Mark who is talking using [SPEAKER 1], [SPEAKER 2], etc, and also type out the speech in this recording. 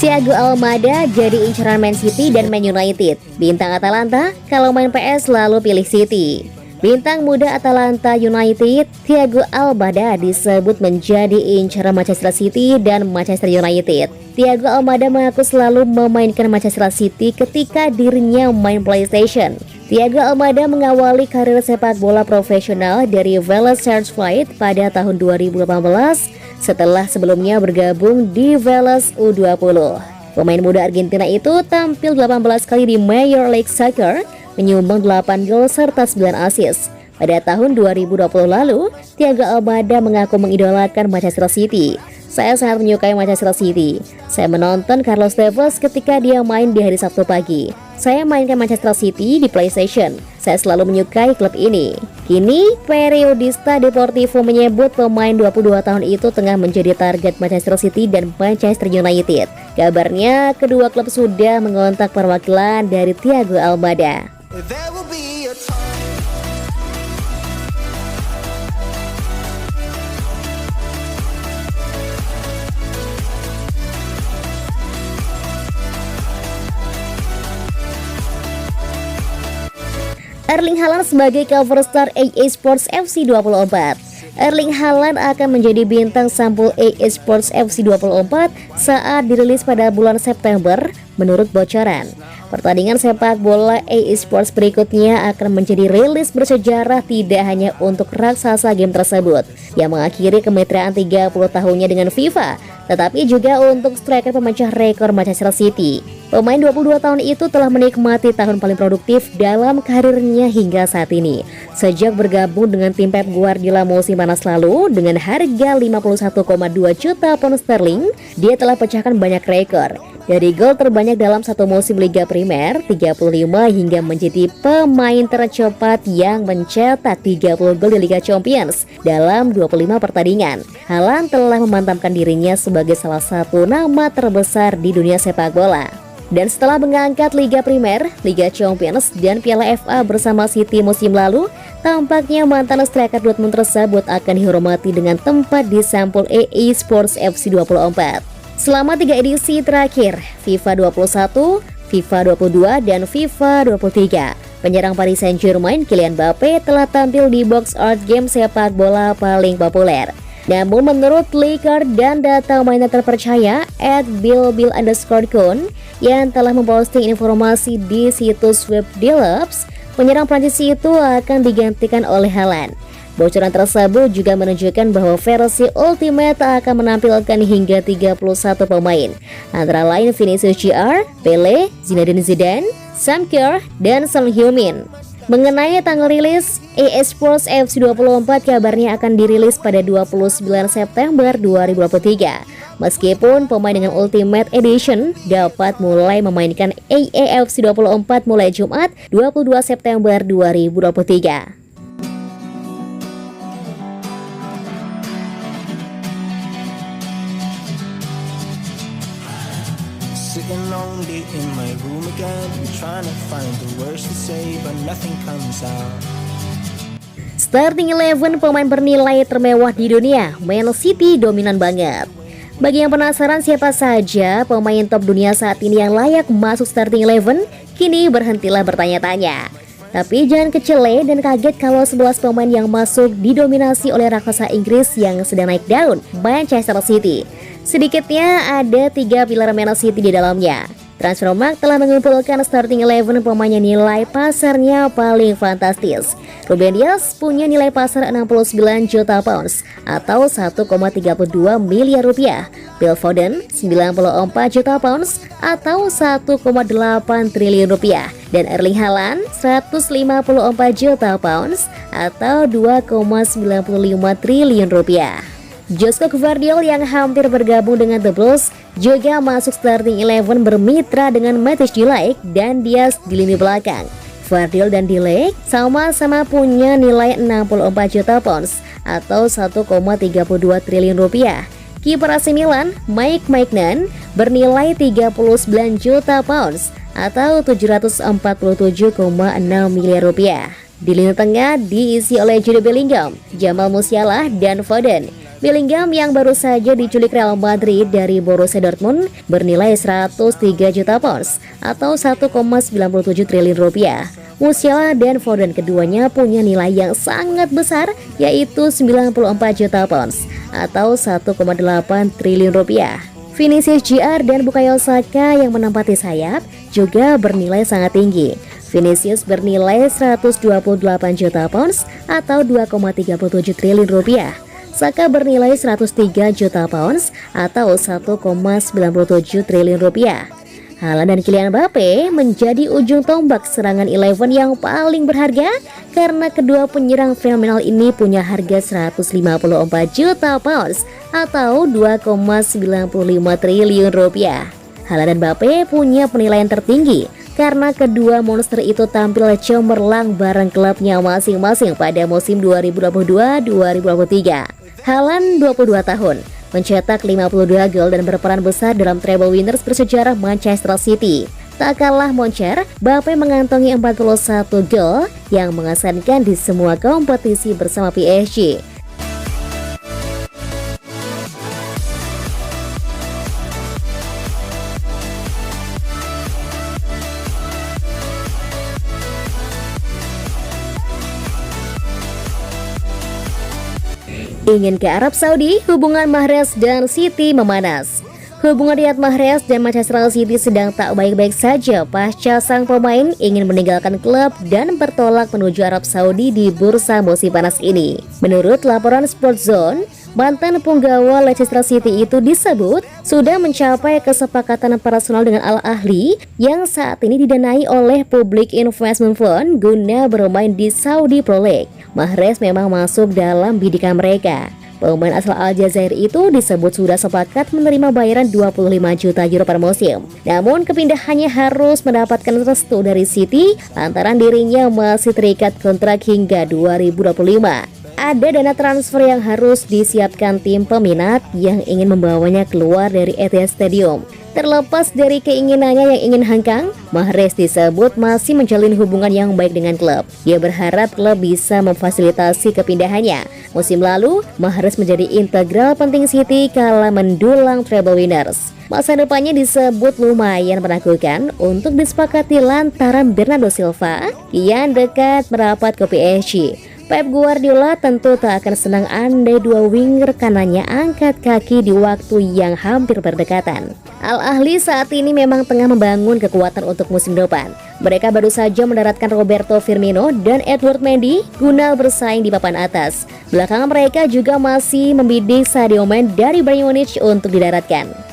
[SPEAKER 1] Thiago Almada jadi incaran Man City dan Man United. Bintang Atalanta kalau main PS selalu pilih City. Bintang muda Atalanta United, Thiago Almada disebut menjadi incaran Manchester City dan Manchester United. Thiago Almada mengaku selalu memainkan Manchester City ketika dirinya main PlayStation. Thiago Almada mengawali karir sepak bola profesional dari Vélez Sarsfield pada tahun 2018 setelah sebelumnya bergabung di Vélez U20. Pemain muda Argentina itu tampil 18 kali di Major League Soccer, menyumbang 8 gol serta 9 assist. Pada tahun 2020 lalu, Thiago Almada mengaku mengidolakan Manchester City. Saya sangat menyukai Manchester City. Saya menonton Carlos Tevez ketika dia main di hari Sabtu pagi. Saya mainkan Manchester City di PlayStation. Saya selalu menyukai klub ini. Kini, Periodista Deportivo menyebut pemain 22 tahun itu tengah menjadi target Manchester City dan Manchester United. Kabarnya, kedua klub sudah mengontak perwakilan dari Thiago Almada. Erling Haaland sebagai cover star EA Sports FC 24. Erling Haaland akan menjadi bintang sampul EA Sports FC 24 saat dirilis pada bulan September menurut bocoran. Pertandingan sepak bola EA Sports berikutnya akan menjadi rilis bersejarah tidak hanya untuk raksasa game tersebut yang mengakhiri kemitraan 30 tahunnya dengan FIFA, tetapi juga untuk striker pemecah rekor Manchester City. Pemain 22 tahun itu telah menikmati tahun paling produktif dalam karirnya hingga saat ini. Sejak bergabung dengan tim Pep Guardiola musim panas lalu dengan harga 51,2 juta pound sterling, dia telah pecahkan banyak rekor. Dari gol terbanyak dalam satu musim Liga Primer 35 hingga menjadi pemain tercepat yang mencetak 30 gol di Liga Champions dalam 25 pertandingan. Haaland telah memantapkan dirinya sebagai salah satu nama terbesar di dunia sepak bola. Dan setelah mengangkat Liga Primer, Liga Champions, dan Piala FA bersama City musim lalu, tampaknya mantan striker Dortmund tersebut akan dihormati dengan tempat di sampul EA Sports FC 24. Selama 3 edisi terakhir, FIFA 21, FIFA 22, dan FIFA 23, penyerang Paris Saint-Germain Kylian Mbappe telah tampil di box art game sepak bola paling populer. Namun menurut leaker dan data mainan terpercaya @bill_con yang telah memposting informasi di situs web Deluxe, penyerang Prancis itu akan digantikan oleh Haaland. Bocoran tersebut juga menunjukkan bahwa versi Ultimate akan menampilkan hingga 31 pemain, antara lain Vinicius Jr., Pele, Zinedine Zidane, Sam Kerr, dan Son Heung-min. Mengenai tanggal rilis, EA Sports FC 24 kabarnya akan dirilis pada 29 September 2023. Meskipun pemain dengan Ultimate Edition dapat mulai memainkan EA FC 24 mulai Jumat 22 September 2023.
[SPEAKER 2] Sitting lonely in my room again, trying to find the words to say, but nothing comes out.
[SPEAKER 1] Starting 11 pemain bernilai termewah di dunia, Man City dominan banget. Bagi yang penasaran siapa saja pemain top dunia saat ini yang layak masuk starting 11, kini berhentilah bertanya-tanya. Tapi jangan kecele dan kaget kalau 11 pemain yang masuk didominasi oleh raksasa Inggris yang sedang naik daun, Manchester City. Sedikitnya ada 3 pilar Man City di dalamnya. Transfermarkt telah mengumpulkan starting 11 pemain yang nilai pasarnya paling fantastis. Ruben Dias punya nilai pasar 69 juta pounds atau 1,32 miliar rupiah. Phil Foden 94 juta pounds atau 1,8 triliun rupiah. Dan Erling Haaland 154 juta pounds atau 2,95 triliun rupiah. Josko Gvardiol yang hampir bergabung dengan The Blues juga masuk starting 11 bermitra dengan Matthijs de Ligt dan Dias di lini belakang. Gvardiol dan de Ligt sama-sama punya nilai 64 juta pounds atau 1,32 triliun rupiah. Kiper AC Milan, Mike Maignan bernilai 39 juta pounds atau 747,6 miliar rupiah. Di lini tengah diisi oleh Jude Bellingham, Jamal Musiala, dan Foden. Bellingham yang baru saja diculik Real Madrid dari Borussia Dortmund bernilai 103 juta pounds atau 1,97 triliun rupiah. Musiala dan Foden keduanya punya nilai yang sangat besar, yaitu 94 juta pounds atau 1,8 triliun rupiah. Vinicius Jr dan Bukayo Saka yang menempati sayap juga bernilai sangat tinggi. Vinicius bernilai 128 juta pounds atau 2,37 triliun rupiah. Saka bernilai 103 juta pounds atau 1,97 triliun rupiah. Haaland dan Kylian Mbappe menjadi ujung tombak serangan Eleven yang paling berharga karena kedua penyerang fenomenal ini punya harga 154 juta pounds atau 2,95 triliun rupiah. Haaland dan Mbappe punya penilaian tertinggi karena kedua monster itu tampil cemerlang bareng klubnya masing-masing pada musim 2022-2023. Haaland 22 tahun, mencetak 52 gol dan berperan besar dalam treble winners bersejarah Manchester City. Tak kalah moncer, Mbappe mengantongi 41 gol yang mengesankan di semua kompetisi bersama PSG. Ingin ke Arab Saudi, hubungan Mahrez dan City memanas. Hubungan Riyad Mahrez dan Manchester City sedang tak baik-baik saja pasca sang pemain ingin meninggalkan klub dan bertolak menuju Arab Saudi di bursa musim panas ini. Menurut laporan Sportzone, mantan punggawa Leicester City itu disebut sudah mencapai kesepakatan personal dengan Al Ahly yang saat ini didanai oleh Public Investment Fund guna bermain di Saudi Pro League. Mahrez memang masuk dalam bidikan mereka. Pemain asal Aljazair itu disebut sudah sepakat menerima bayaran 25 juta euro per musim. Namun kepindahannya harus mendapatkan restu dari City lantaran dirinya masih terikat kontrak hingga 2025. Ada dana transfer yang harus disiapkan tim peminat yang ingin membawanya keluar dari Etihad Stadium. Terlepas dari keinginannya yang ingin hengkang, Mahrez disebut masih menjalin hubungan yang baik dengan klub. Dia berharap klub bisa memfasilitasi kepindahannya. Musim lalu, Mahrez menjadi integral penting City kala mendulang treble winners. Masa depannya disebut lumayan menakutkan untuk disepakati lantaran Bernardo Silva yang dekat merapat ke PSG. Pep Guardiola tentu tak akan senang andai dua winger kanannya angkat kaki di waktu yang hampir berdekatan. Al Ahly saat ini memang tengah membangun kekuatan untuk musim depan. Mereka baru saja mendaratkan Roberto Firmino dan Edward Mendy guna bersaing di papan atas. Belakangan mereka juga masih membidik Sadio Mane dari Bayern Munich untuk didaratkan.